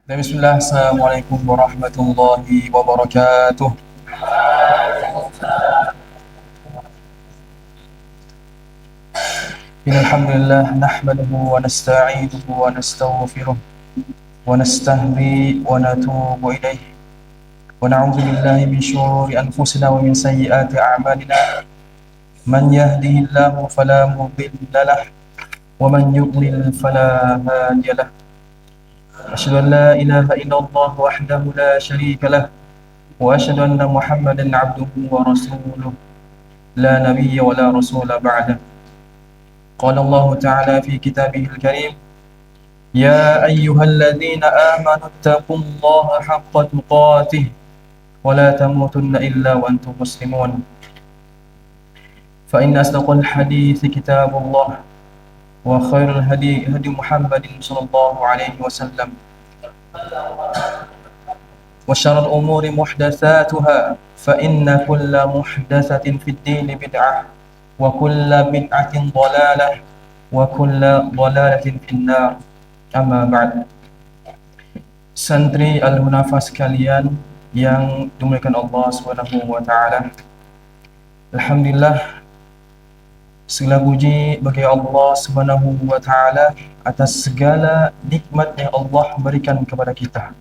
Bismillah, Assalamualaikum warahmatullahi wabarakatuh. Alhamdulillah, nahmaduhu wa nasta'inuhu wa nastaghfiruh wa nastahdi wa natubu ilaih wa na'udzu billahi min syururi anfusina wa min sayyiati a'malina. Man yahdihillahu fala mudilla lahu wa man yudlil fala hadiya lahu. Asyhadu an la ilaha illallah wahdahu la syarika lahu wa asyhadu anna Muhammadan 'abduhu wa rasuluh. La nabiyya wa la rasula ba'dah. قال الله تعالى في كتابه الكريم يا أيها الذين آمنوا اتقوا الله حق تقاته ولا تموتن إلا وأنتم مسلمون فإن أصدق الحديث كتاب الله وخير الهدي هدي محمد صلى الله عليه وسلم وشر الأمور محدثاتها فإن كل محدثة في الدين بدعة وكل بدعة ضلالة وكل ضلالة في النار. Amma ba'd. Santri Al-Hunafa sekalian yang dimuliakan Allah Subhanahu wa taala. Alhamdulillah, segala puji bagi Allah Subhanahu wa taala atas segala nikmat yang Allah berikan kepada kita.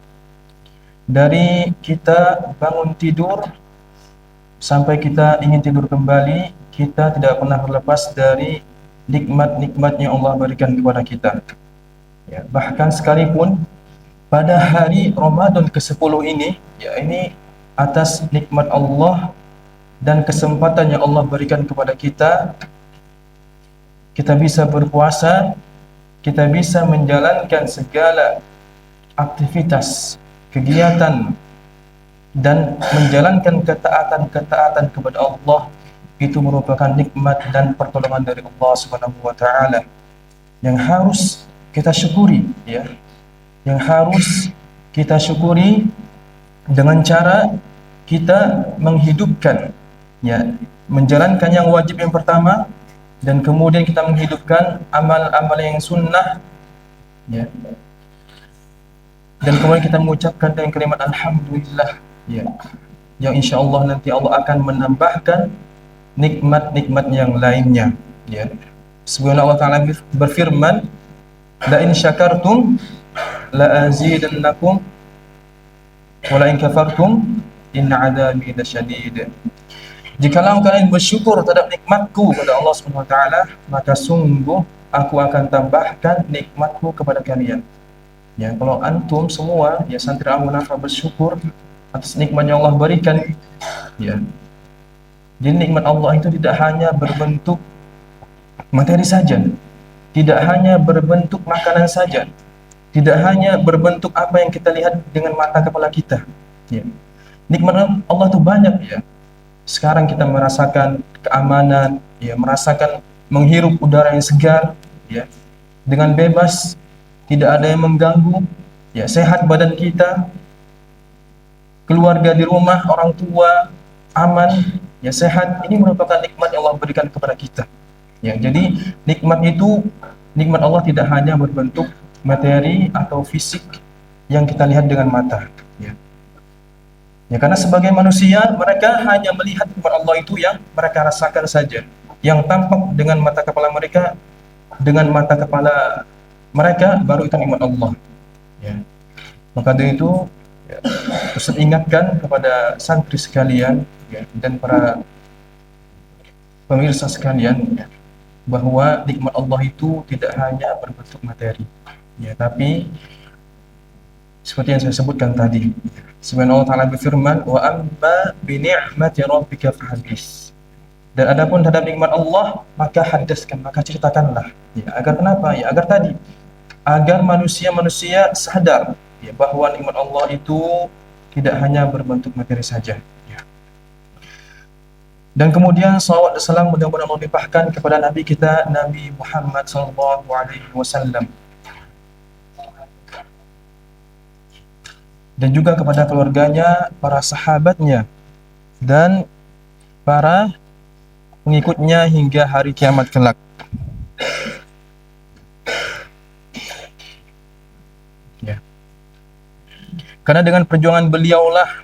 Dari kita bangun tidur sampai kita ingin tidur kembali, kita tidak pernah terlepas dari nikmat-nikmat yang Allah berikan kepada kita. Ya, bahkan sekalipun pada hari Ramadan ke-10 ini, ya ini atas nikmat Allah dan kesempatan yang Allah berikan kepada kita, kita bisa berpuasa, kita bisa menjalankan segala aktivitas, kegiatan dan menjalankan ketaatan-ketaatan kepada Allah. Itu merupakan nikmat dan pertolongan dari Allah Subhanahu wa taala yang harus kita syukuri, ya. Yang harus kita syukuri dengan cara kita menghidupkan, ya, menjalankan yang wajib yang pertama, dan kemudian kita menghidupkan amal-amal yang sunnah, ya, dan kemudian kita mengucapkan dengan kalimat alhamdulillah, ya, yang insya Allah nanti Allah akan menambahkan nikmat-nikmat yang lainnya, ya. Sebagaimana Allah Ta'ala berfirman, la in syakartum la azidannakum wa la in kafartum inna adzabi lasyadid. Jikalau kalian bersyukur terhadap nikmatku kepada Allah Subhanahu wa taala, maka sungguh aku akan tambahkan nikmatku kepada kalian. Ya, kalau antum semua, ya, santri Al-Hunafa bersyukur atas nikmat yang Allah berikan, ya. Jadi nikmat Allah itu tidak hanya berbentuk materi saja, tidak hanya berbentuk makanan saja, tidak hanya berbentuk apa yang kita lihat dengan mata kepala kita, ya. Nikmat Allah itu banyak, ya. Sekarang kita merasakan keamanan, ya, merasakan menghirup udara yang segar, ya, dengan bebas, tidak ada yang mengganggu, ya, sehat badan kita, keluarga di rumah, orang tua aman, ya, sehat. Ini merupakan nikmat yang Allah berikan kepada kita. Ya, jadi nikmat itu, nikmat Allah tidak hanya berbentuk materi atau fisik yang kita lihat dengan mata, ya. Ya, karena sebagai manusia mereka hanya melihat nikmat Allah itu yang mereka rasakan saja, yang tampak dengan mata kepala mereka, dengan mata kepala mereka baru itu nikmat Allah, ya. Maka dari itu, ya, Ustaz ingatkan kepada santri sekalian, ya, dan para pemirsa sekalian, ya, bahwa nikmat Allah itu tidak hanya berbentuk materi, ya, tapi seperti yang saya sebutkan tadi, sebenarnya Allah Ta'ala berfirman, wa amma bi ni'mati rabbika fahaddits. Dan adapun terhadap nikmat Allah, maka hadaskan, maka ceritakanlah, ya. Agar kenapa? Ya, agar tadi, agar manusia-manusia sadar, ya, bahwa nikmat Allah itu tidak hanya berbentuk materi saja, ya. Dan kemudian salawat dan salam mudah-mudahan Allah limpahkan kepada Nabi kita, Nabi Muhammad SAW, dan juga kepada keluarganya, para sahabatnya, dan para pengikutnya hingga hari kiamat kelak. Ya. Karena dengan perjuangan beliaulah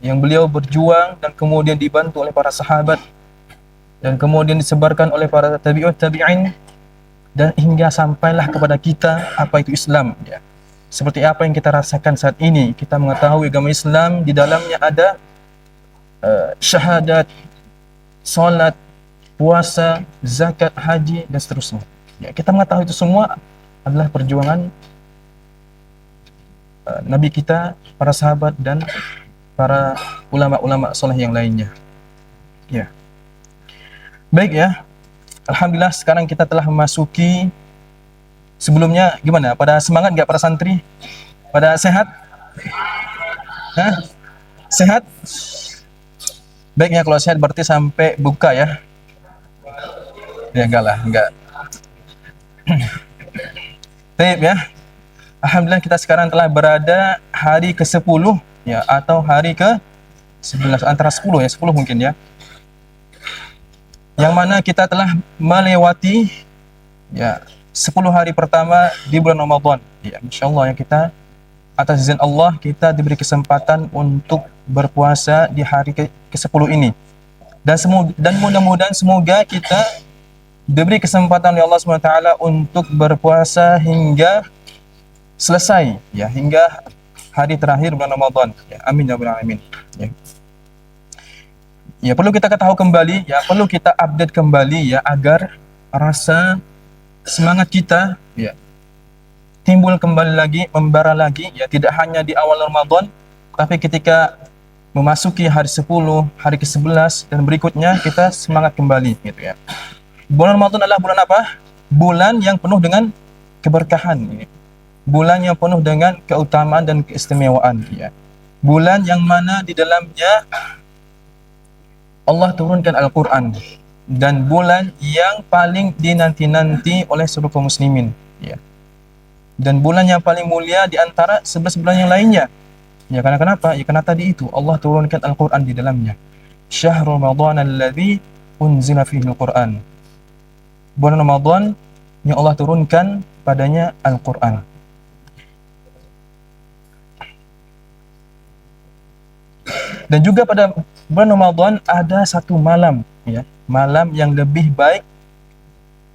yang beliau berjuang dan kemudian dibantu oleh para sahabat dan kemudian disebarkan oleh para tabi'in dan hingga sampailah kepada kita apa itu Islam, ya. Seperti apa yang kita rasakan saat ini. Kita mengetahui agama Islam di dalamnya ada syahadat, salat, puasa, zakat, haji, dan seterusnya. Ya, kita mengetahui itu semua adalah perjuangan Nabi kita, para sahabat, dan para ulama-ulama soleh yang lainnya. Ya. Baik ya, alhamdulillah sekarang kita telah memasuki. Sebelumnya gimana? Pada semangat nggak para santri? Pada sehat? Hah? Sehat? Baiknya kalau sehat berarti sampai buka ya? Ya enggak lah, enggak. Baik ya. Alhamdulillah kita sekarang telah berada hari ke-10 ya, atau hari ke-11, antara 10 ya, 10 mungkin ya. Yang mana kita telah melewati ya 10 hari pertama di bulan Ramadan. Ya, insyaallah ya, kita atas izin Allah kita diberi kesempatan untuk berpuasa di hari ke-10 ini. Dan mudah-mudahan semoga kita diberi kesempatan oleh Allah SWT untuk berpuasa hingga selesai ya, hingga hari terakhir bulan Ramadan. Ya, amin ya rabbal alamin. Ya. Ya, perlu kita ketahui kembali, ya, perlu kita update kembali ya, agar rasa semangat kita ya timbul kembali lagi, membara lagi ya, tidak hanya di awal Ramadan, tapi ketika memasuki hari 10, hari ke-11 dan berikutnya kita semangat kembali gitu ya. Bulan Ramadan adalah bulan apa? Bulan yang penuh dengan keberkahan ini. Bulan yang penuh dengan keutamaan dan keistimewaan ya. Bulan yang mana di dalamnya Allah turunkan Al-Quran, dan bulan yang paling dinanti-nanti oleh seluruh kaum muslimin ya. Dan bulan yang paling mulia di antara 11 bulan yang lainnya ya. Karena kenapa? Ya karena tadi itu Allah turunkan Al-Quran di dalamnya. Syahrul Ramadan alladzi unzila fihi Al-Quran. Bulan Ramadan yang Allah turunkan padanya Al-Quran. Dan juga pada bulan Ramadan ada satu malam ya, malam yang lebih baik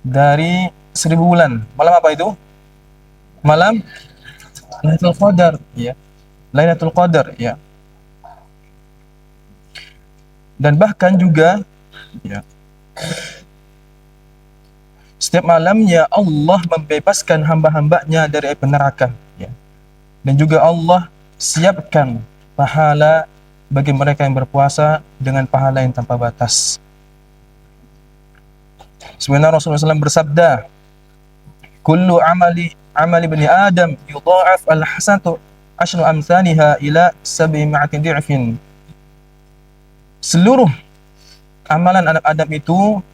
dari 1000 bulan. Malam apa itu? Malam Lailatul Qadar ya. Lailatul Qadar ya. Dan bahkan juga ya, setiap malamnya Allah membebaskan hamba-hambanya dari api neraka ya. Dan juga Allah siapkan pahala bagi mereka yang berpuasa dengan pahala yang tanpa batas. Sebenarnya Rasulullah SAW bersabda, "Kullu amali bani Adam yudha'af al-hasanatu asyru amsalha ila 700 di'fin." Seluruh amalan anak Adam itu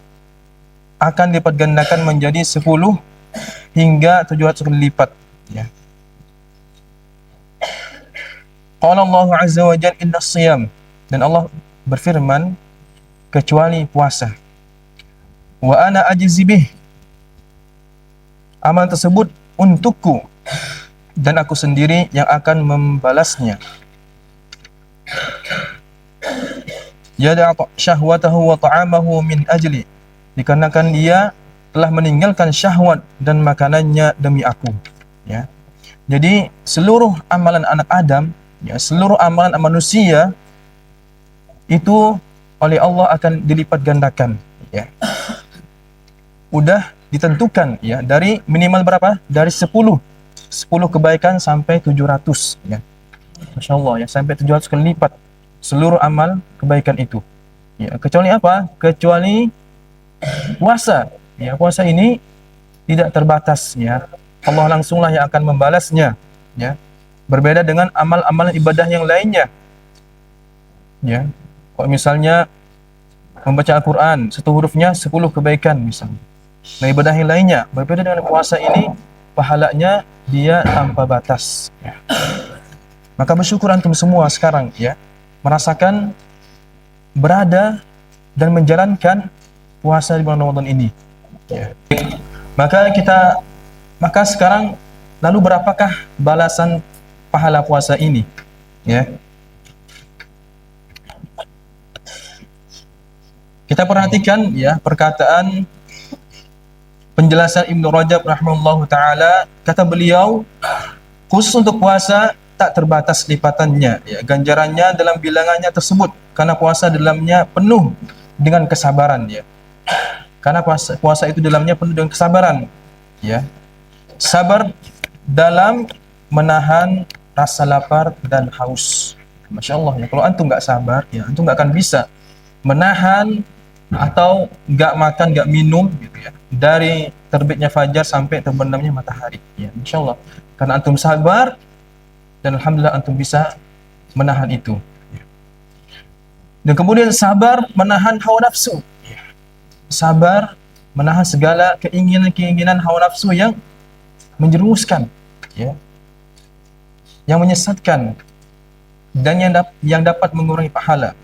akan dilipat gandakan menjadi 10 hingga 700 kali lipat ya. Qala Allah Azza wa Jalla inna siyam, dan Allah berfirman kecuali puasa. Wa ana ajzi bih, amal tersebut untukku dan aku sendiri yang akan membalasnya. Yada'a syahwatahu wa ta'amahu min ajli, dikarenakan dia telah meninggalkan syahwat dan makanannya demi aku ya. Jadi seluruh amalan anak Adam ya, seluruh amalan manusia itu oleh Allah akan dilipat gandakan ya. Udah ditentukan ya, dari minimal berapa? Dari 10 kebaikan sampai 700 ya. Masya Allah ya, sampai 700 kali lipat seluruh amal kebaikan itu ya. Kecuali apa? Kecuali puasa ya. Puasa ini tidak terbatas ya, Allah langsunglah yang akan membalasnya ya. Berbeda dengan amal-amal ibadah yang lainnya ya. Kalau misalnya membaca Al-Quran, satu hurufnya 10 kebaikan misalnya. Nah, ibadah yang lainnya berbeda dengan puasa ini, pahalanya dia tanpa batas ya. Maka bersyukur antum semua sekarang ya, merasakan berada dan menjalankan puasa di bulan Ramadan ini ya. Maka sekarang lalu berapakah balasan pahala puasa ini Ya. Kita perhatikan ya perkataan penjelasan Ibnu Rajab rahimahullahu taala, kata beliau, khusus untuk puasa tak terbatas lipatannya ya, ganjarannya dalam bilangannya tersebut karena puasa dalamnya penuh dengan kesabaran ya. Karena puasa itu dalamnya penuh dengan kesabaran ya. Sabar dalam menahan rasa lapar dan haus. Masya Allah ya, kalau antum nggak sabar ya, antum nggak akan bisa menahan atau nggak makan, nggak minum gitu ya, dari terbitnya fajar sampai terbenamnya matahari ya, insya Allah karena antum sabar dan alhamdulillah antum bisa menahan itu. Dan kemudian sabar menahan hawa nafsu, sabar menahan segala keinginan-keinginan hawa nafsu yang menjerumuskan ya, yang menyesatkan dan yang dapat mengurangi pahala.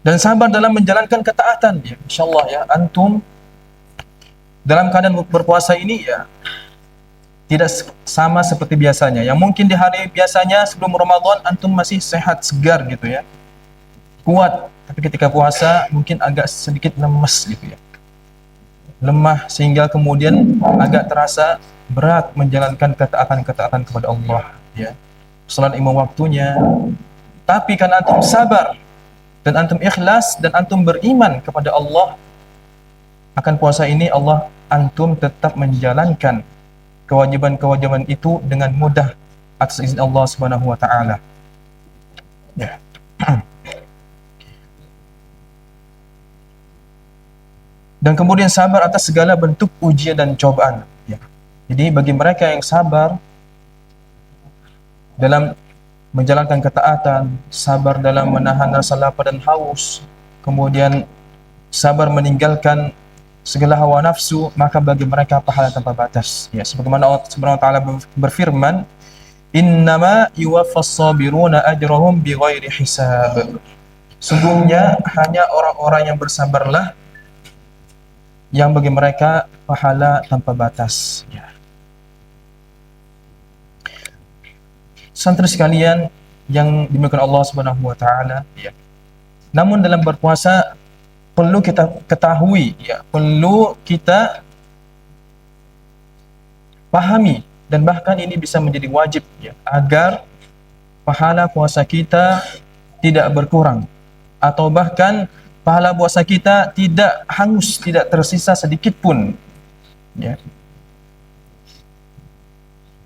Dan sabar dalam menjalankan ketaatan ya, insyaallah ya, antum dalam keadaan berpuasa ini ya tidak sama seperti biasanya. Yang mungkin di hari biasanya sebelum Ramadan antum masih sehat, segar gitu ya, kuat, tapi ketika puasa mungkin agak sedikit lemes gitu ya, lemah, sehingga kemudian agak terasa berat menjalankan ketaatan-ketaatan kepada Allah ya, salat lima waktunya. Tapi karena antum sabar dan antum ikhlas dan antum beriman kepada Allah, akan puasa ini Allah antum tetap menjalankan kewajiban-kewajiban itu dengan mudah atas izin Allah Subhanahu wa taala. Ya. Dan kemudian sabar atas segala bentuk ujian dan cobaan ya. Jadi bagi mereka yang sabar dalam menjalankan ketaatan, sabar dalam menahan rasa lapar dan haus, kemudian sabar meninggalkan segala hawa nafsu, maka bagi mereka pahala tanpa batas ya, sebagaimana Allah Subhanahu wa taala berfirman, innama yuwaffas sabiruna ajrahum bighairi hisab, sungguhnya hanya orang-orang yang bersabarlah yang bagi mereka pahala tanpa batas ya. Santri sekalian yang dimuliakan Allah Subhanahu wa taala ya. Namun dalam berpuasa perlu kita ketahui ya, perlu kita pahami, dan bahkan ini bisa menjadi wajib ya, agar pahala puasa kita tidak berkurang atau bahkan pahala puasa kita tidak hangus, tidak tersisa sedikit pun ya.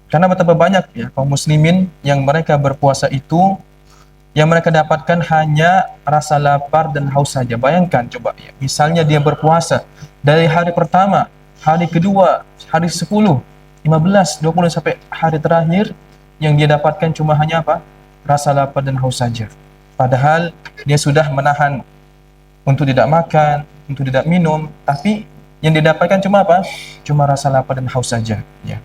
Karena betapa banyak ya kaum muslimin yang mereka berpuasa itu, yang mereka dapatkan hanya rasa lapar dan haus saja. Bayangkan coba ya, misalnya dia berpuasa dari hari pertama, hari kedua, hari 10, 15, 20 sampai hari terakhir, yang dia dapatkan cuma hanya apa? Rasa lapar dan haus saja. Padahal dia sudah menahan untuk tidak makan, untuk tidak minum, tapi yang didapatkan cuma apa? Cuma rasa lapar dan haus saja ya.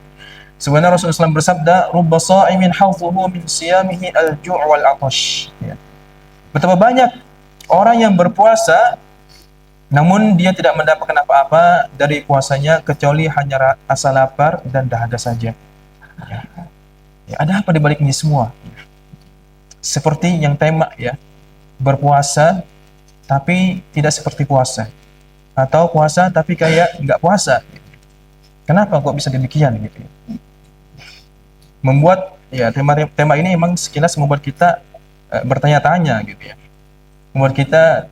Sebenarnya Rasulullah SAW bersabda, rubba sha'imin hawzuhu min siyamihi al-ju' wal 'atash ya. Betapa banyak orang yang berpuasa namun dia tidak mendapatkan apa-apa dari puasanya kecuali hanya rasa lapar dan dahaga saja ya. Ya, ada apa di balik ini semua? Seperti yang tema ya, berpuasa tapi tidak seperti puasa, atau puasa tapi kayak nggak puasa. Kenapa kok bisa demikian gitu ya? Membuat ya tema ini memang sekilas membuat kita bertanya-tanya gitu ya, membuat kita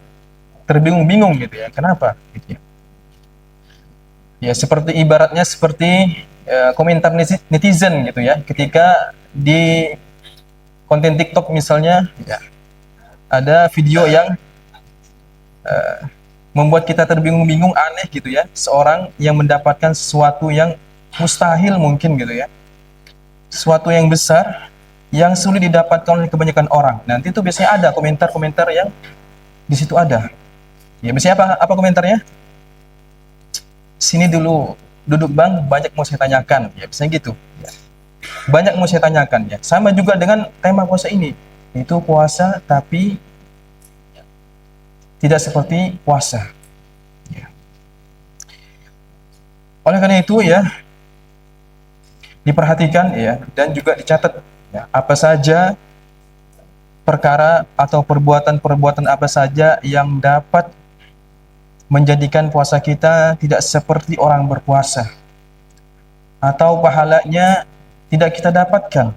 terbingung-bingung gitu ya, kenapa gitu ya. Ya seperti ibaratnya seperti komentar netizen gitu ya, ketika di konten TikTok misalnya ya, ada video yang membuat kita terbingung-bingung, aneh gitu ya, seorang yang mendapatkan sesuatu yang mustahil mungkin gitu ya, sesuatu yang besar yang sulit didapatkan oleh kebanyakan orang. Nanti itu biasanya ada komentar-komentar yang di situ ada. Ya biasanya apa komentarnya? Sini dulu duduk bang, banyak mau saya tanyakan. Ya biasanya gitu. Ya. Banyak mau saya tanyakan ya. Sama juga dengan tema puasa ini. Itu puasa tapi tidak seperti puasa. Ya. Oleh karena itu ya, diperhatikan ya, dan juga dicatat Ya, apa saja perkara atau perbuatan-perbuatan apa saja yang dapat menjadikan puasa kita tidak seperti orang berpuasa, atau pahalanya tidak kita dapatkan.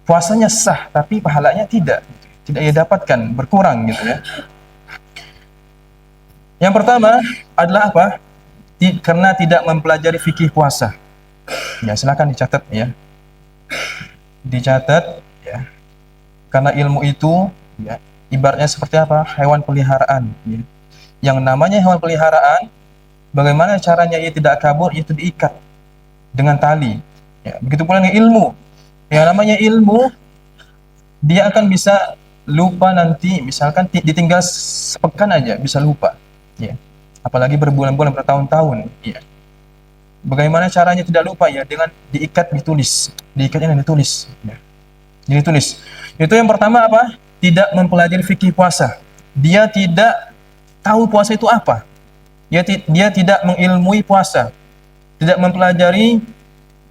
Puasanya sah tapi pahalanya tidak ia dapatkan, berkurang gitu ya. Yang pertama adalah apa? Karena tidak mempelajari fikih puasa. Ya, silakan dicatat ya. Dicatat ya. Karena ilmu itu ya, ibaratnya seperti apa? Hewan peliharaan ya. Yang namanya hewan peliharaan, bagaimana caranya ia tidak kabur? Itu diikat dengan tali. Ya, begitu pula dengan ilmu. Yang namanya ilmu, dia akan bisa lupa nanti, misalkan ditinggal sepekan aja bisa lupa. Ya. Apalagi berbulan-bulan, bertahun-tahun. Ya. Bagaimana caranya tidak lupa? Ya, dengan diikat, ditulis. Diikatnya dan ditulis. Ya. Ditulis. Itu yang pertama apa? Tidak mempelajari fikih puasa. Dia tidak tahu puasa itu apa. Dia tidak mengilmui puasa. Tidak mempelajari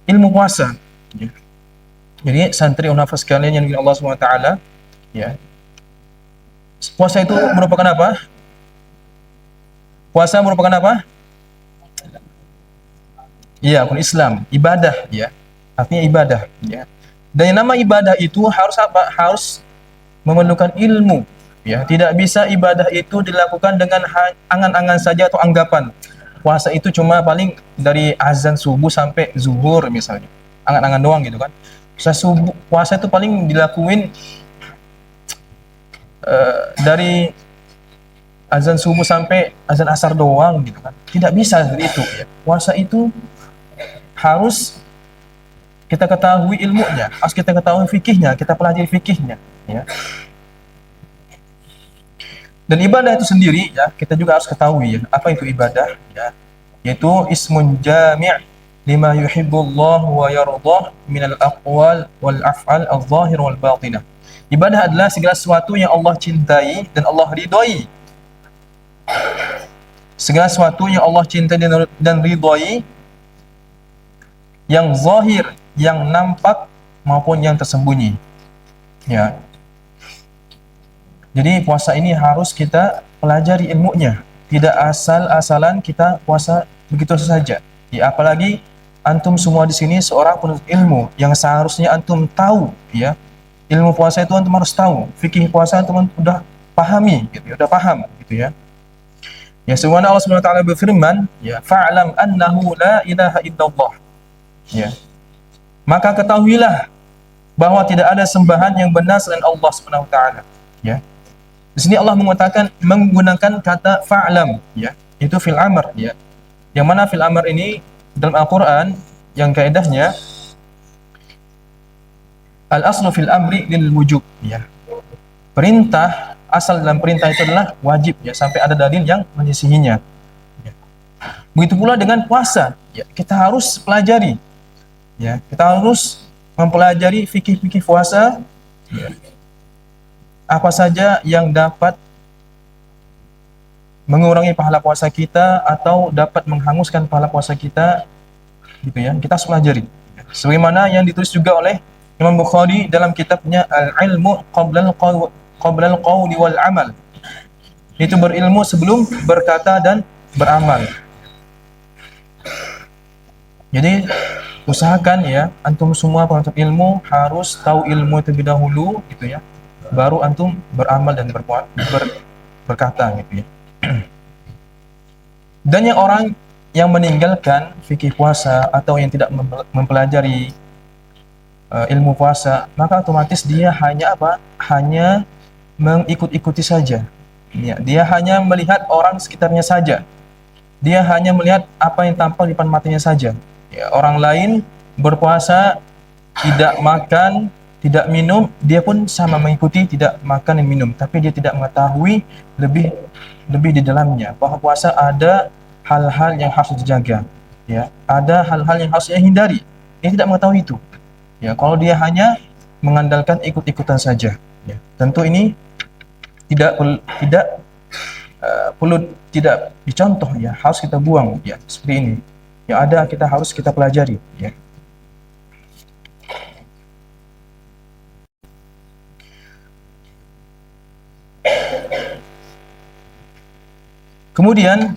ilmu puasa. Ya. Jadi santri unafas sekalian yang dimiliki Allah SWT, ya. Puasa itu merupakan apa? Puasa merupakan apa? Iya, rukun Islam, ibadah, ya. Artinya ibadah, ya. Dan yang nama ibadah itu harus apa? Harus memerlukan ilmu, ya. Tidak bisa ibadah itu dilakukan dengan angan-angan saja atau anggapan. Puasa itu cuma paling dari azan subuh sampai zuhur misalnya. Angan-angan doang gitu kan. Puasa itu paling dilakuin dari azan subuh sampai azan asar doang gitu kan. Tidak bisa seperti itu ya. Puasa itu harus kita ketahui ilmunya, harus kita ketahui fikihnya, kita pelajari fikihnya ya. Dan ibadah itu sendiri ya, kita juga harus ketahui ya, apa itu ibadah ya. Yaitu ismun jami' lima yuhibbullah wa yardah minal aqwal wal af'al adh-dhahir wal batinah. Ibadah adalah segala sesuatu yang Allah cintai dan Allah ridhoi. Segala sesuatu yang Allah cintai dan ridhoi, yang zahir, yang nampak maupun yang tersembunyi. Ya. Jadi puasa ini harus kita pelajari ilmunya. Tidak asal-asalan kita puasa begitu saja. Ya, apalagi antum semua di sini seorang penuntut ilmu yang seharusnya antum tahu ya. Ilmu puasa itu antum harus tahu. Fikih puasa antum udah pahami gitu, udah paham gitu ya. Ya, subhanahu Allah Subhanahu wa taala berfirman, ya, fa'lam annahu la ilaha illallah. Ya. Maka ketahuilah bahwa tidak ada sembahan yang benar selain Allah Subhanahu wa taala. Ya. Di sini Allah menggunakan kata fa'lam, ya. Itu fil amr, ya. Yang mana fil amr ini dalam Al-Qur'an yang kaidahnya al-aslu fil amri lil wujub, ya. Perintah, asal dalam perintah itu adalah wajib ya, sampai ada dalil yang menyisihinya. Ya. Begitu pula dengan puasa, ya, kita harus pelajari. Ya, kita harus mempelajari fikih-fikih puasa, ya. Apa saja yang dapat mengurangi pahala puasa kita atau dapat menghanguskan pahala puasa kita, gitu ya. Kita harus pelajari. Sebagaimana yang ditulis juga oleh Imam Bukhari dalam kitabnya Al-Ilmu qabla al-qawli wal amal. Itu berilmu sebelum berkata dan beramal. Jadi usahakan ya, antum semua penuntut ilmu harus tahu ilmu terlebih dahulu gitu ya. Baru antum beramal dan berkata gitu ya. Dan yang orang yang meninggalkan fikih puasa atau yang tidak mempelajari ilmu puasa, maka otomatis dia hanya apa? Hanya mengikut-ikuti saja. Ya, dia hanya melihat orang sekitarnya saja. Dia hanya melihat apa yang tampak di depan matanya saja. Ya, orang lain berpuasa, tidak makan, tidak minum, dia pun sama mengikuti tidak makan dan minum, tapi dia tidak mengetahui lebih di dalamnya bahwa puasa ada hal-hal yang harus dijaga, ya, ada hal-hal yang harus dihindari. Dia tidak mengetahui itu. Ya, kalau dia hanya mengandalkan ikut-ikutan saja, ya, tentu ini tidak dicontoh ya, harus kita buang ya, seperti ini. Yang ada kita harus kita pelajari ya. Kemudian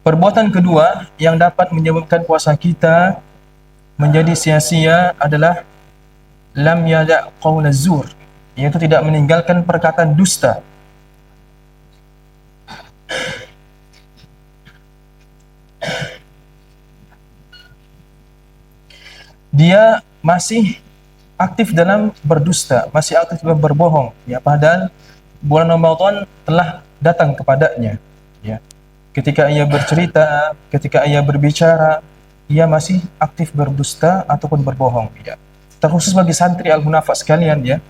perbuatan kedua yang dapat menyebabkan puasa kita menjadi sia-sia adalah lam yada' qaul az-zur, yaitu tidak meninggalkan perkataan dusta. Dia masih aktif dalam berdusta, masih aktif dalam berbohong, ya, padahal bulan Ramadan telah datang kepadanya, ya. Ketika ia bercerita, ketika ia berbicara, ia masih aktif berdusta ataupun berbohong, ya. Terkhusus bagi santri al-munafaq sekalian, ya.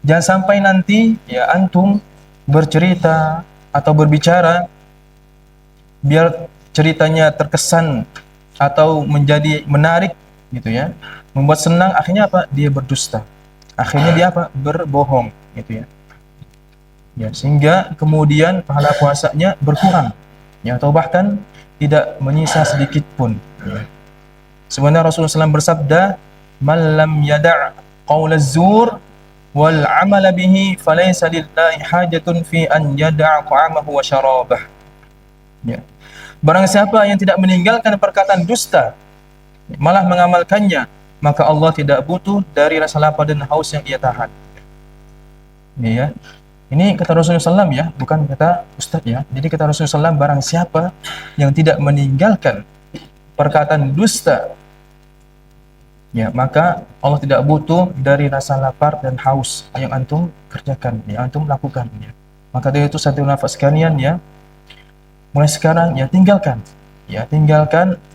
Jangan sampai nanti, ya, antum bercerita atau berbicara biar ceritanya terkesan atau menjadi menarik, gitu ya, membuat senang, akhirnya apa? Dia berdusta. Akhirnya dia apa? Berbohong, gitu ya. Ya, sehingga kemudian pahala puasanya berkurang, ya, atau bahkan tidak menyisa sedikit pun, ya. Sebenarnya Rasulullah SAW bersabda, "Man lam yada' qaul az-zur wal 'amala bihi falaysa lillahi hajatun fi an yada'a ta'amahu wa syarabah." Ya. Barang siapa yang tidak meninggalkan perkataan dusta, malah mengamalkannya, maka Allah tidak butuh dari rasa lapar dan haus yang ia tahan. Ini, ya. Ini kata Rasulullah SAW, ya, bukan kata Ustadz, ya. Jadi kata Rasulullah SAW, barang siapa yang tidak meninggalkan perkataan dusta, ya, maka Allah tidak butuh dari rasa lapar dan haus yang antum kerjakan, yang antum lakukan, ya. Maka dari itu satu nafas sekalian, ya, mulai sekarang, ya, tinggalkan,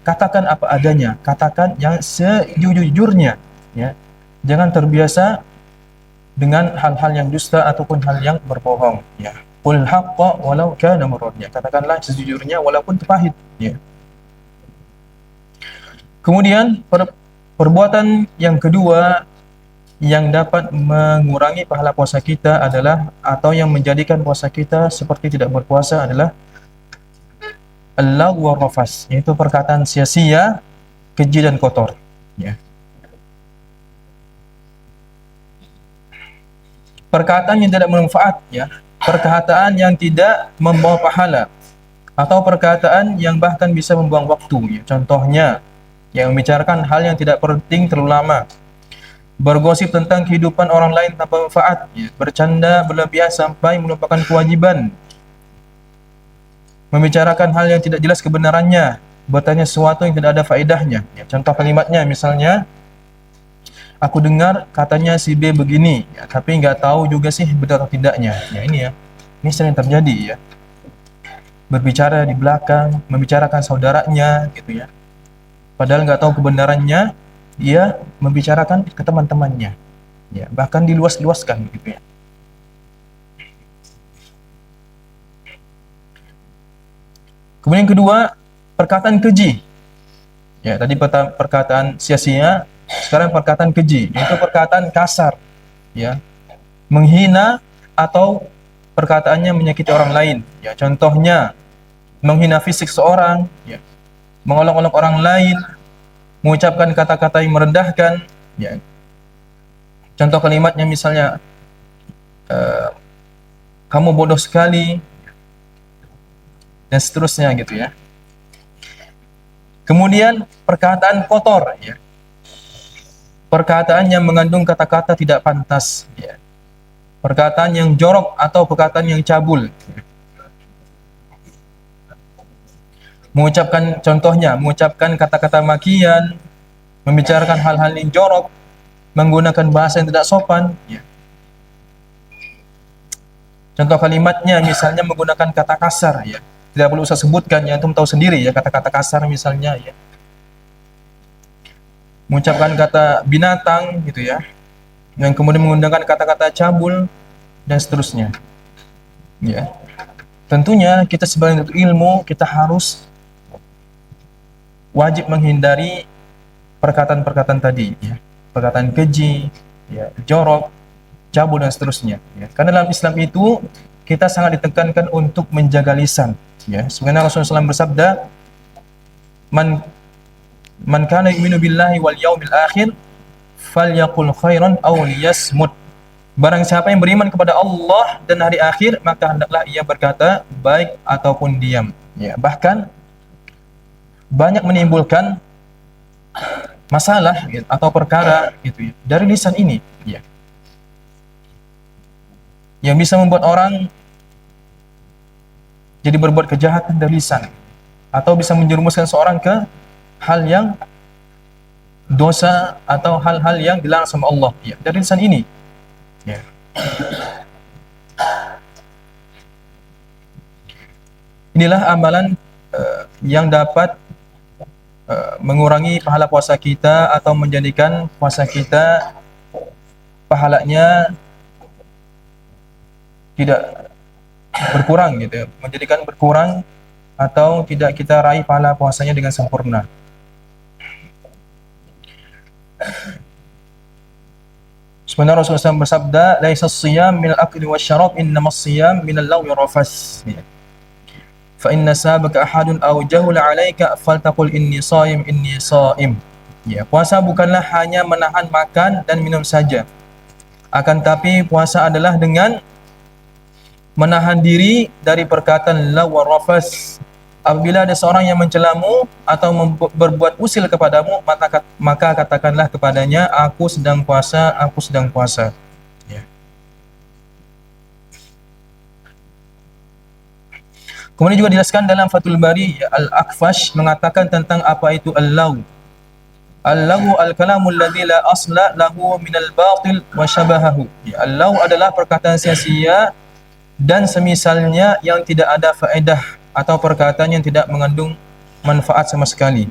katakan apa adanya, katakan yang sejujurnya, ya. Jangan terbiasa dengan hal-hal yang dusta ataupun hal yang berbohong, ya. Qul haqqa walau kana murran, ya. Katakanlah sejujurnya walaupun itu pahit, ya. Kemudian perbuatan yang kedua yang dapat mengurangi pahala puasa kita adalah, atau yang menjadikan puasa kita seperti tidak berpuasa, adalah al-lagw wa rafas, yaitu perkataan sia-sia, keji dan kotor, ya. Perkataan yang tidak bermanfaat, ya, perkataan yang tidak membawa pahala, atau perkataan yang bahkan bisa membuang waktu, ya. Contohnya, yang membicarakan hal yang tidak penting terlalu lama, bergosip tentang kehidupan orang lain tanpa manfaat, ya. Bercanda berlebihan sampai melupakan kewajiban, membicarakan hal yang tidak jelas kebenarannya, bertanya sesuatu yang tidak ada faedahnya, ya. Contoh kalimatnya misalnya, aku dengar katanya si B begini, ya, tapi nggak tahu juga sih benar atau tidaknya. Ya, ini sering terjadi, ya. Berbicara di belakang, membicarakan saudaranya, gitu ya. Padahal nggak tahu kebenarannya, dia membicarakan ke teman-temannya, ya, bahkan diluas-luaskan, gitu ya. Kemudian kedua, perkataan keji. Ya, tadi perkataan sia-sia, sekarang perkataan keji, yaitu perkataan kasar, ya, menghina atau perkataannya menyakiti orang lain, ya. Contohnya, menghina fisik seorang, ya, mengolok-olok orang lain, mengucapkan kata-kata yang merendahkan, ya. Contoh kalimatnya misalnya, kamu bodoh sekali, dan seterusnya, gitu ya. Kemudian perkataan kotor, ya, perkataan yang mengandung kata-kata tidak pantas, ya. Perkataan yang jorok atau perkataan yang cabul, ya. Mengucapkan kata-kata makian, membicarakan hal-hal yang jorok, menggunakan bahasa yang tidak sopan, ya. Contoh kalimatnya misalnya menggunakan kata kasar, ya. Tidak perlu usah sebutkan, ya, antum tahu sendiri, ya, kata-kata kasar misalnya, ya. Mengucapkan kata binatang, gitu ya. Dan kemudian menggunakan kata-kata cabul dan seterusnya, ya. Tentunya kita sebagai ilmu, kita harus wajib menghindari perkataan-perkataan tadi, ya. Perkataan keji, ya, jorok, cabul dan seterusnya, ya. Karena dalam Islam itu kita sangat ditekankan untuk menjaga lisan, ya. Sebenarnya Rasulullah SAW bersabda, man kana yu'minu billahi wal yaumil akhir falyaqul khairan aw liyasmut. Barang siapa yang beriman kepada Allah dan hari akhir, maka hendaklah ia berkata baik ataupun diam. Ya, bahkan banyak menimbulkan masalah gitu, atau perkara gitu ya, dari lisan ini ya, yang bisa membuat orang jadi berbuat kejahatan dari lisan, atau bisa menjerumuskan seorang ke hal yang dosa atau hal-hal yang dilarang sama Allah ya, dari lisan ini ya. Inilah amalan yang dapat mengurangi pahala puasa kita atau menjadikan puasa kita pahalanya tidak berkurang gitu ya, menjadikan berkurang atau tidak kita raih pahala puasanya dengan sempurna. Sebenarnya Rasulullah SAW bersabda, "Laisa as-siyam min al-akli wasyarab, innamas siyam min al-lagwi rafas." Fa inna sabaka ahadun aw jahula 'alaika faltaqul inni shaim. Ya, puasa bukanlah hanya menahan makan dan minum saja. Akan tapi puasa adalah dengan menahan diri dari perkataan law wa rafas. Apabila ada seorang yang mencelamu atau berbuat usil kepadamu, maka katakanlah kepadanya, aku sedang puasa, aku sedang puasa. Ya. Kemudian juga dijelaskan dalam Fathul Bari, Al-Akfash mengatakan tentang apa itu al-law. Al-law al-kalamul ladzi la asla lahu minal batil wa syabahahu. Ya, al-law adalah perkataan sia-sia dan semisalnya yang tidak ada faedah atau perkataan yang tidak mengandung manfaat sama sekali.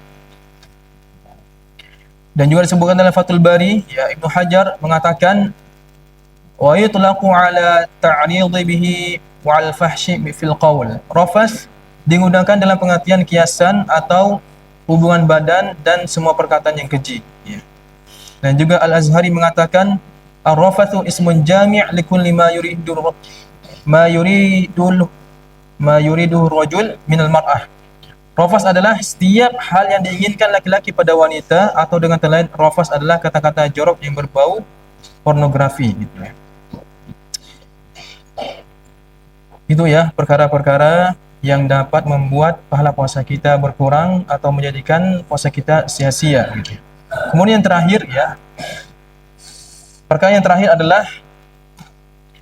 Dan juga disebutkan dalam Fathul Bari, ya, Ibnu Hajar mengatakan wa yutlaqu ala ta'ridi bihi wa al-fahshi fil qaul. Rafas digunakan dalam pengertian kiasan atau hubungan badan dan semua perkataan yang keji. Ya. Dan juga Al-Azhari mengatakan ar-rafathu ismun jami' likulli ma yuridu rajul minal mar'ah. Rafas adalah setiap hal yang diinginkan laki-laki pada wanita, atau dengan kata lain rafas adalah kata-kata jorok yang berbau pornografi gitu ya. Itu ya perkara-perkara yang dapat membuat pahala puasa kita berkurang atau menjadikan puasa kita sia-sia gitu. Kemudian yang terakhir ya, perkara yang terakhir adalah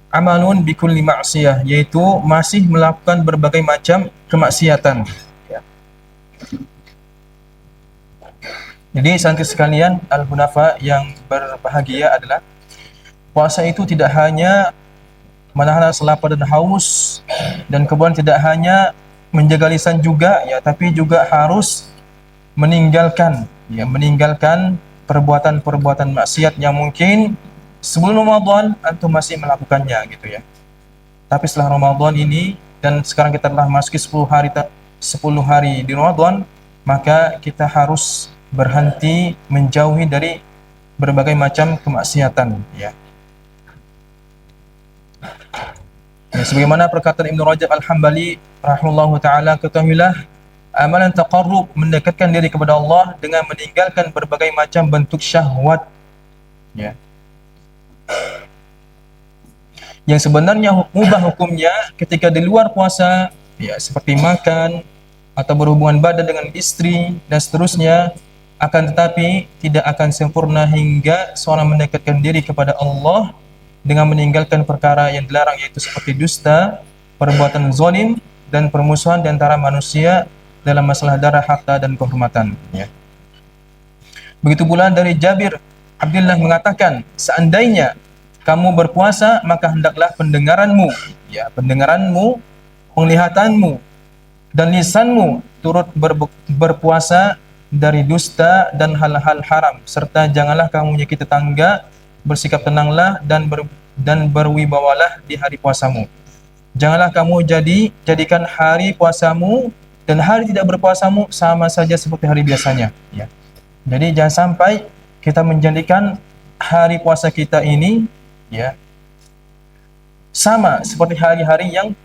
amalun bikulli ma'siyah, yaitu masih melakukan berbagai macam kemaksiatan ya. Jadi santri sekalian al-hunafa yang berbahagia adalah puasa itu tidak hanya menahan rasa lapar dan haus, dan kemudian tidak hanya menjaga lisan juga ya, tapi juga harus meninggalkan perbuatan-perbuatan maksiat yang mungkin sebelum Ramadan antum masih melakukannya gitu ya. Tapi setelah Ramadan ini, dan sekarang kita telah masuki 10 hari di Ramadan, maka kita harus berhenti menjauhi dari berbagai macam kemaksiatan ya. Ya, sebagaimana perkataan Ibnu Rajab Al-Hambali rahimahullahu taala, ketahuilah amalan taqarrub, mendekatkan diri kepada Allah dengan meninggalkan berbagai macam bentuk syahwat ya, yang sebenarnya mubah hukumnya ketika di luar puasa ya, seperti makan atau berhubungan badan dengan istri dan seterusnya, akan tetapi tidak akan sempurna hingga seorang mendekatkan diri kepada Allah dengan meninggalkan perkara yang dilarang, yaitu seperti dusta, perbuatan zalim, dan permusuhan di antara manusia dalam masalah darah, harta, dan kehormatan ya. Begitu pula dari Jabir Abdullah mengatakan, seandainya kamu berpuasa, maka hendaklah pendengaranmu ya, penglihatanmu dan lisanmu turut berpuasa dari dusta dan hal-hal haram, serta janganlah kamu menyakiti tetangga, bersikap tenanglah dan berwibawalah di hari puasamu. Janganlah kamu jadikan hari puasamu dan hari tidak berpuasamu sama saja seperti hari biasanya ya. Jadi jangan sampai kita menjadikan hari puasa kita ini ya sama seperti hari-hari yang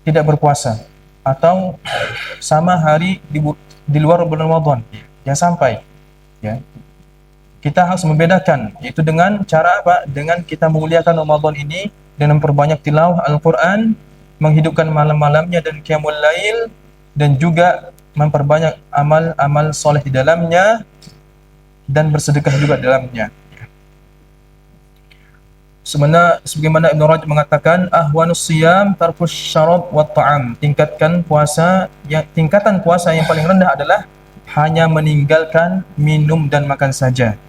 tidak berpuasa, atau sama hari di luar bulan Ramadan. Jangan sampai ya. kita harus membedakan, yaitu dengan cara apa? Dengan kita memuliakan Ramadan ini dengan memperbanyak tilawah Al-Quran, menghidupkan malam-malamnya dan qiyamul lail, dan juga memperbanyak amal-amal soleh di dalamnya dan bersedekah juga di dalamnya. Sebagaimana Ibnu Rajab mengatakan, ahwanus siyam tarkus syarab wa ta'am. Tingkatan puasa yang paling rendah adalah hanya meninggalkan minum dan makan saja.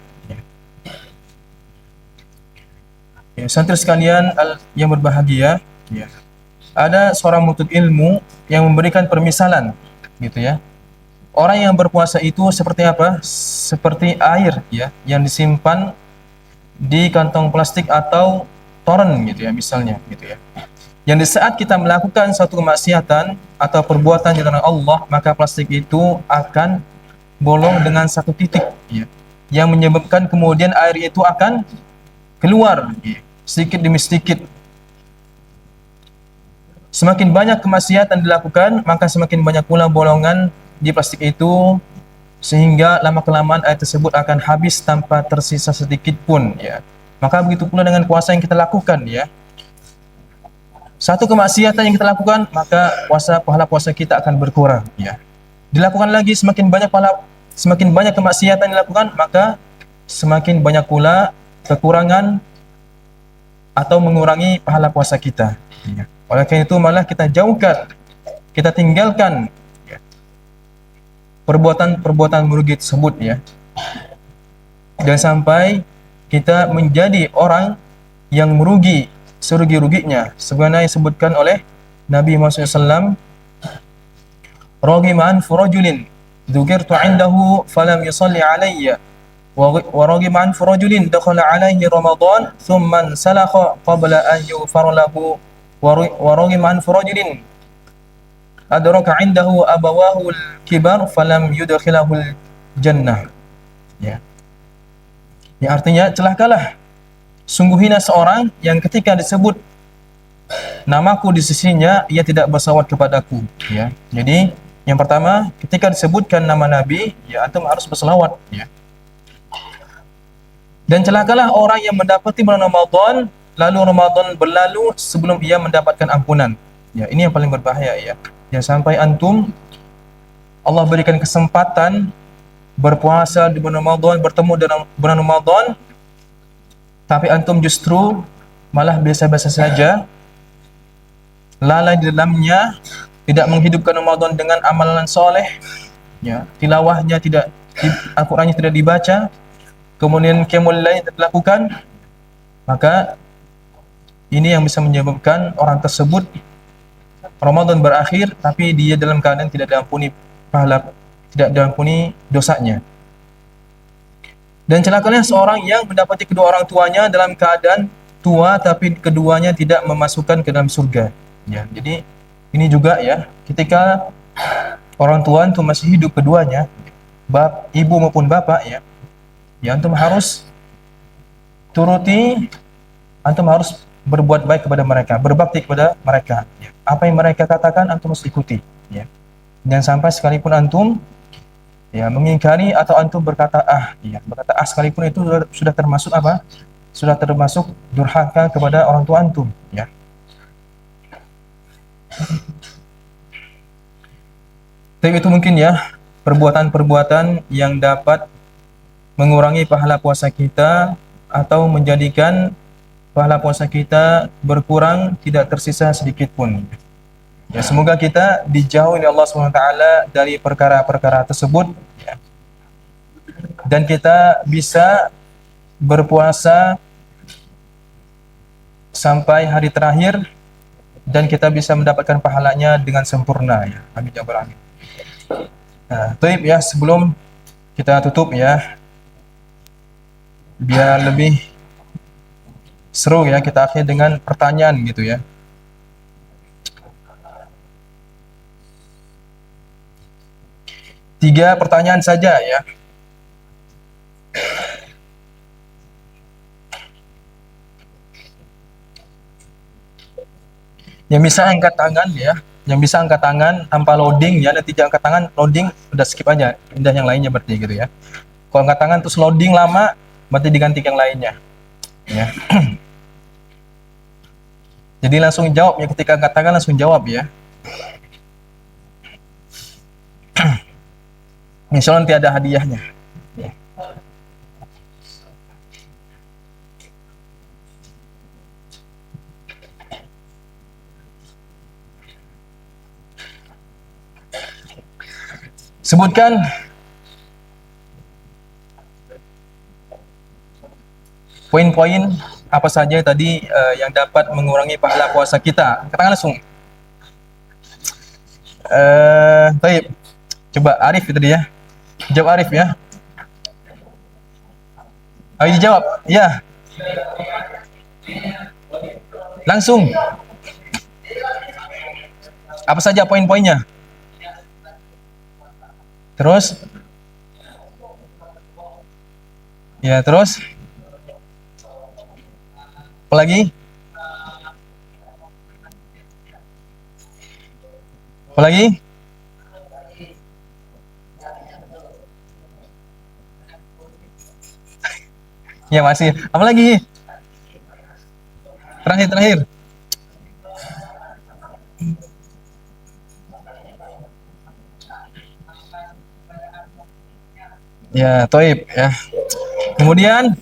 Ya, santri sekalian yang berbahagia, ya. Ada seorang penuntut ilmu yang memberikan permisalan, gitu ya. Orang yang berpuasa itu seperti apa? Seperti air, ya, yang disimpan di kantong plastik atau toren, gitu ya, misalnya, gitu ya. Yang di saat kita melakukan suatu kemaksiatan atau perbuatan di tanah Allah, maka plastik itu akan bolong dengan satu titik, ya, yang menyebabkan kemudian air itu akan keluar, ya, sedikit demi sedikit. Semakin banyak kemaksiatan dilakukan, maka semakin banyak pula bolongan di plastik itu, sehingga lama-kelamaan air tersebut akan habis tanpa tersisa sedikit pun, ya. Maka begitu pula dengan puasa yang kita lakukan, ya. Satu kemaksiatan yang kita lakukan, maka pahala puasa kita akan berkurang, ya. Dilakukan lagi, semakin banyak kemaksiatan dilakukan, maka semakin banyak pula kekurangan atau mengurangi pahala puasa kita, ya. Oleh karena itu malah kita jauhkan, kita tinggalkan, ya, perbuatan-perbuatan merugi tersebut, ya. Dan sampai kita menjadi orang yang merugi serugi-ruginya, sebagaimana disebutkan oleh Nabi Muhammad SAW, "Raghima an furajulin dzukirtu 'indahu falam yusalli 'alayya wa raghima an furajulin dakhala 'alayhi Ramadan thumma salakha qabla an yughfar lahu wa raghima an furajulin adraka 'indahu abawahu al-kibar falam yudkhilahu al-jannah." Ya. Ya, artinya celakalah, sungguh hina seorang yang ketika disebut namaku di sisinya ia tidak bersalawat kepadaku, ya. Jadi yang pertama, ketika disebutkan nama Nabi, ya antum harus bersalawat, ya. Dan celakalah orang yang mendapati bulan Ramadan lalu Ramadan berlalu sebelum ia mendapatkan ampunan. Ya, ini yang paling berbahaya, ya. Jangan sampai antum Allah berikan kesempatan berpuasa di bulan Ramadan, bertemu dengan bulan Ramadan, tapi antum justru malah biasa-biasa saja, lalai di dalamnya, tidak menghidupkan Ramadan dengan amalan soleh, ya, tilawahnya tidak, Al-Qur'annya tidak dibaca, kemudian qiyamul lail tidak dilakukan, maka ini yang bisa menyebabkan orang tersebut Ramadan berakhir tapi dia dalam keadaan tidak diampuni dosanya. Dan celakalah seorang yang mendapati kedua orang tuanya dalam keadaan tua tapi keduanya tidak memasukkan ke dalam surga, ya. Jadi ini juga, ya, ketika orang tua itu masih hidup keduanya, ibu maupun bapak, ya, ya antum harus turuti, antum harus berbuat baik kepada mereka, berbakti kepada mereka, ya. Apa yang mereka katakan antum harus ikuti, ya. Jangan sampai sekalipun antum, ya, mengingkari atau antum berkata sekalipun itu sudah termasuk apa? Sudah termasuk durhaka kepada orang tua antum, ya. Tapi itu mungkin, ya, perbuatan-perbuatan yang dapat mengurangi pahala puasa kita atau menjadikan pahala puasa kita berkurang, tidak tersisa sedikit pun. Ya, semoga kita dijauhi oleh Allah SWT dari perkara-perkara tersebut, ya. Dan kita bisa berpuasa sampai hari terakhir dan kita bisa mendapatkan pahalanya dengan sempurna, ya. Amin ya rabbal alamin. Nah, baik, ya, sebelum kita tutup, ya, biar lebih seru, ya, kita akhiri dengan pertanyaan, gitu, ya. Tiga pertanyaan saja, ya. Yang bisa angkat tangan, ya. Yang bisa angkat tangan tanpa loading, ya. Nanti jangan angkat tangan, loading udah skip aja. Pindah yang lainnya berarti, gitu, ya. Kalau angkat tangan terus loading lama, berarti diganti yang lainnya. Ya. Jadi langsung jawab ya, ketika angkat tangan langsung jawab ya. Insya Allah nanti ada hadiahnya. Ya. Sebutkan poin-poin apa saja tadi yang dapat mengurangi pahala puasa kita. Katakan langsung. Baik. Coba Arif itu dia. Jawab Arif ya. Ayo dijawab. Ya. Langsung. Apa saja poin-poinnya? Terus? Ya, terus? Apa lagi? Apa lagi? Ya masih. Apa lagi? Terakhir. Ya, toib ya. Kemudian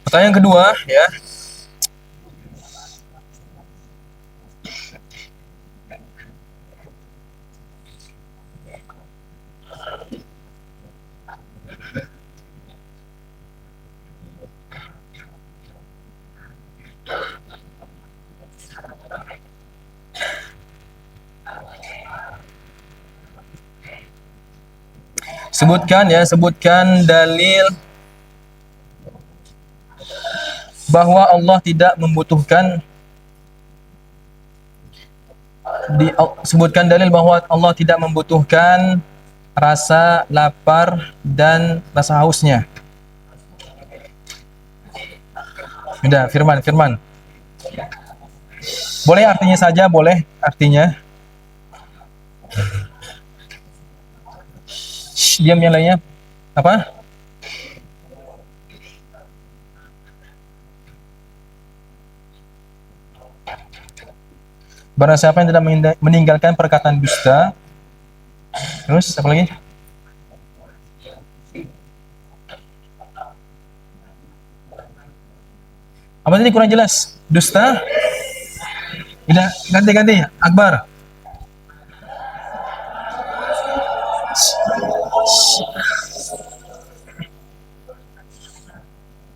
pertanyaan kedua ya. Sebutkan dalil bahwa Allah tidak membutuhkan sebutkan dalil bahwa Allah tidak membutuhkan rasa lapar dan rasa hausnya. Udah, Firman. Boleh artinya saja, boleh artinya. Diam yang lainnya. Apa? Barang siapa yang tidak meninggalkan perkataan dusta. Terus apa lagi? Apa tadi kurang jelas? Dusta? Udah, ganti. Akbar.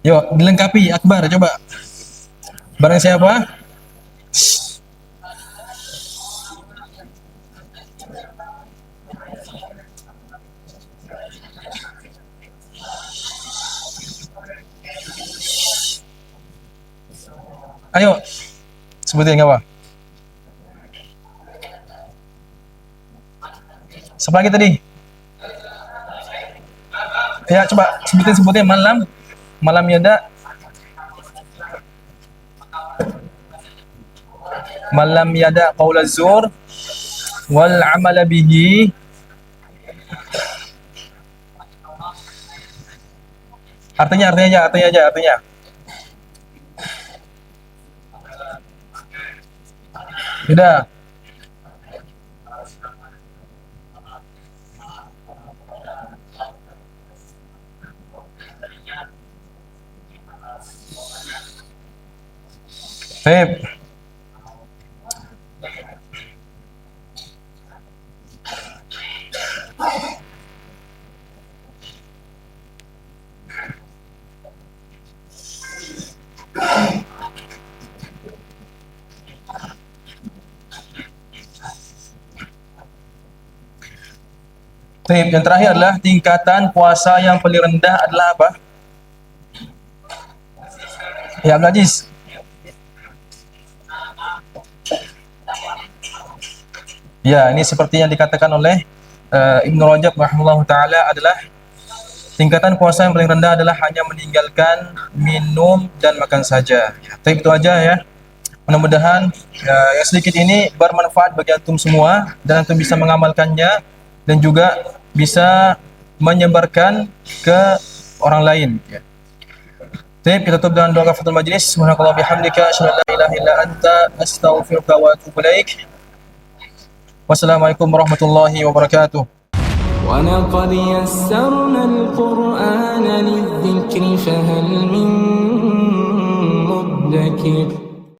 Yuk, dilengkapi. Akbar, coba. Barang siapa? Ayo, sebutin apa? Siapa lagi tadi? Ya, coba sebutin malam yada. Malam yada qaul az-zur wal amala bihi. Artinya aja. Sudah. Baik. Baik, yang terakhir adalah tingkatan puasa yang paling rendah adalah apa? Ya, Abdul Aziz. Ya, ini seperti yang dikatakan oleh Ibnu Rajab rahimahullah taala adalah tingkatan puasa yang paling rendah adalah hanya meninggalkan minum dan makan saja. Tapi itu aja ya. Mudah-mudahan yang sedikit ini bermanfaat bagi antum semua dan antum bisa mengamalkannya dan juga bisa menyebarkan ke orang lain. Ya. Baik, kita tutup dengan doa kafaratul majlis. Subhanakallah bihamdika asyhadu an la ilaha illa anta astaghfiruka wa atubu ilaik. Wassalamualaikum warahmatullahi wabarakatuh. ولقد يسرنا القرآن للذكر فهل من مدكر